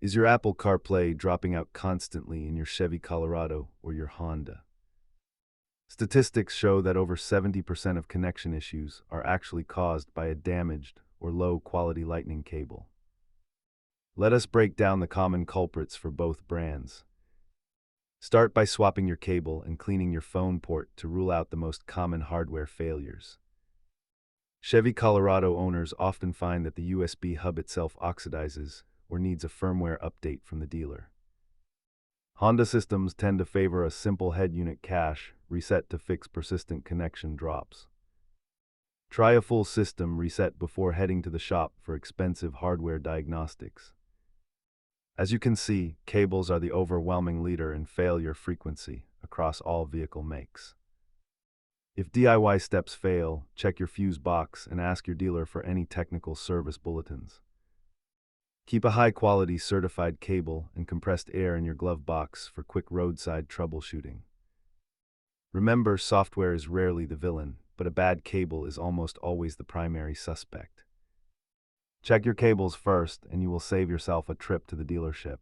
Is your Apple CarPlay dropping out constantly in your Chevy Colorado or your Honda? Statistics show that over 70% of connection issues are actually caused by a damaged or low-quality lightning cable. Let us break down the common culprits for both brands. Start by swapping your cable and cleaning your phone port to rule out the most common hardware failures. Chevy Colorado owners often find that the USB hub itself oxidizes or needs a firmware update from the dealer. Honda systems tend to favor a simple head unit cache reset to fix persistent connection drops. Try a full system reset before heading to the shop for expensive hardware diagnostics. As you can see, cables are the overwhelming leader in failure frequency across all vehicle makes. If DIY steps fail, check your fuse box and ask your dealer for any technical service bulletins. Keep a high-quality certified cable and compressed air in your glove box for quick roadside troubleshooting. Remember, software is rarely the villain, but a bad cable is almost always the primary suspect. Check your cables first, and you will save yourself a trip to the dealership.